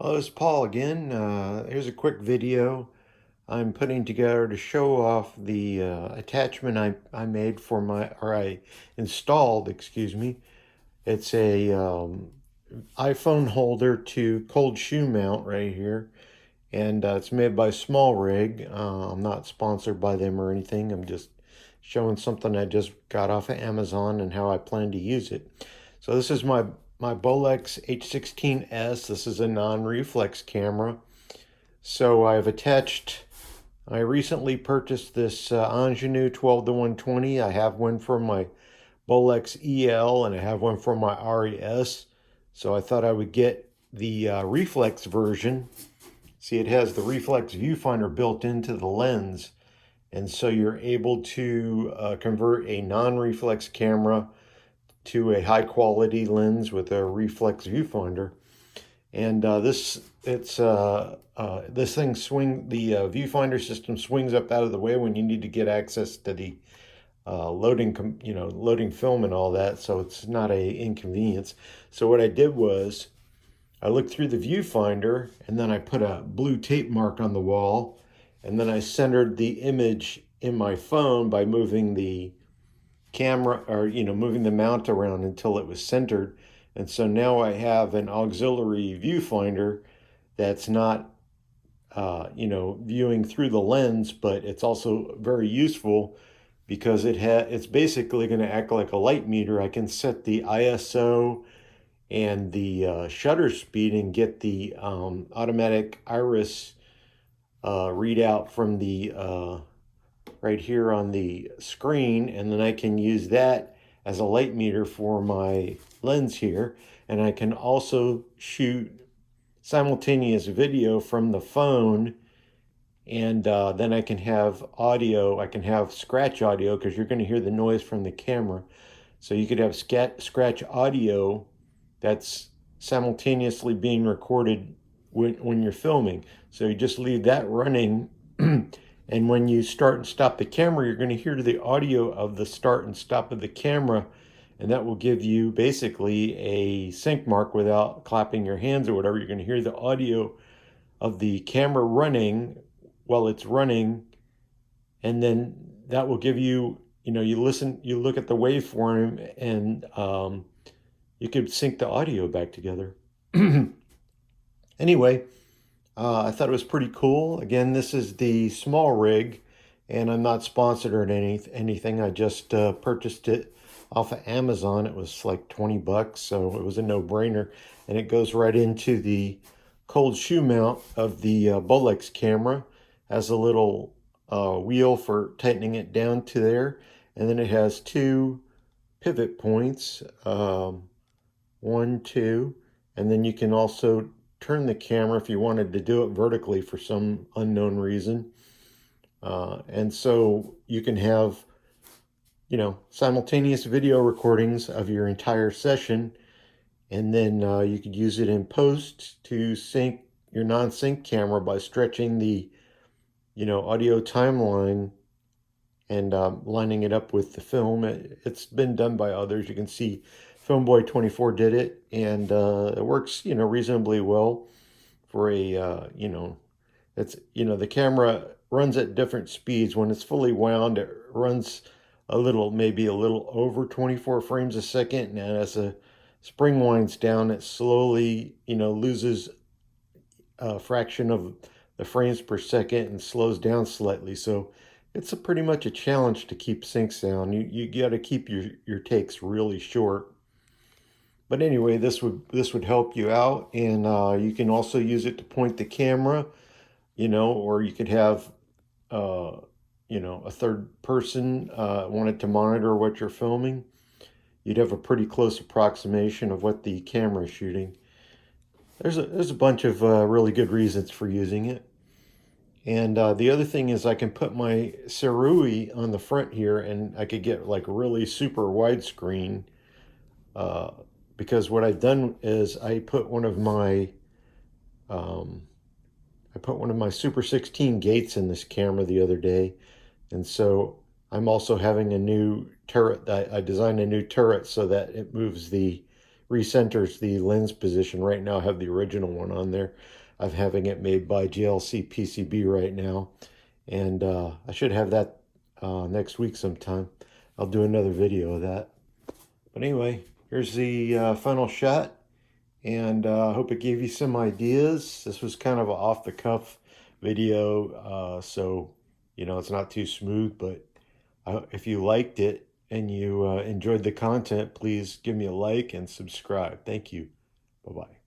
Hello, it's Paul again. Here's a quick video I'm putting together to show off the attachment I made for I installed, excuse me. It's a iPhone holder to cold shoe mount right here, and it's made by SmallRig. I'm not sponsored by them or anything. I'm just showing something I just got off of Amazon and how I plan to use it. So this is my Bolex H16S. This is a non-reflex camera. So I recently purchased this Ingenue 12 to 120. I have one for my Bolex EL and I have one for my RES. So I thought I would get the reflex version. See, it has the reflex viewfinder built into the lens. And so you're able to convert a non-reflex camera to a high quality lens with a reflex viewfinder. And this viewfinder system swings up out of the way when you need to get access to the loading film and all that. So it's not a inconvenience. So what I did was I looked through the viewfinder and then I put a blue tape mark on the wall, and then I centered the image in my phone by moving the camera, or moving the mount around until it was centered. And so now I have an auxiliary viewfinder that's not viewing through the lens, but it's also very useful because it's basically going to act like a light meter. I can set the ISO and the shutter speed and get the automatic iris readout from the right here on the screen, and then I can use that as a light meter for my lens here. And I can also shoot simultaneous video from the phone, and then I can have audio. I can have scratch audio because you're going to hear the noise from the camera. So you could have scratch audio that's simultaneously being recorded when you're filming. So you just leave that running and when you start and stop the camera, you're going to hear the audio of the start and stop of the camera, and that will give you basically a sync mark without clapping your hands or whatever. You're going to hear the audio of the camera running while it's running, and then that will give you, you look at the waveform, and you could sync the audio back together. Anyway, I thought it was pretty cool. Again, this is the SmallRig, and I'm not sponsored or anything. I just purchased it off of Amazon. It was like 20 bucks, so it was a no-brainer. And it goes right into the cold shoe mount of the Bolex camera. Has a little wheel for tightening it down to there. And then it has two pivot points, one, two, and then you can also turn the camera if you wanted to do it vertically for some unknown reason. And so you can have, simultaneous video recordings of your entire session. And then you could use it in post to sync your non-sync camera by stretching the, audio timeline and lining it up with the film. It's been done by others. You can see Filmboy24 did it, and it works, reasonably well for a, the camera runs at different speeds. When it's fully wound, it runs maybe a little over 24 frames a second, and as the spring winds down, it slowly, loses a fraction of the frames per second and slows down slightly. So it's pretty much a challenge to keep syncs down. You got to keep your takes really short. But anyway, this would help you out, and you can also use it to point the camera, or you could have, a third person wanted to monitor what you're filming. You'd have a pretty close approximation of what the camera is shooting. There's a bunch of really good reasons for using it. And the other thing is I can put my Cerui on the front here, and I could get like really super widescreen. Because what I've done is I put one of my Super 16 gates in this camera the other day, and so I'm also having a new turret. I designed a new turret so that it moves the recenters the lens position. Right now I have the original one on there. I'm having it made by GLC PCB right now, and I should have that next week sometime. I'll do another video of that. But anyway, here's the final shot, and I hope it gave you some ideas. This was kind of an off-the-cuff video, so it's not too smooth, but if you liked it and you enjoyed the content, please give me a like and subscribe. Thank you. Bye-bye.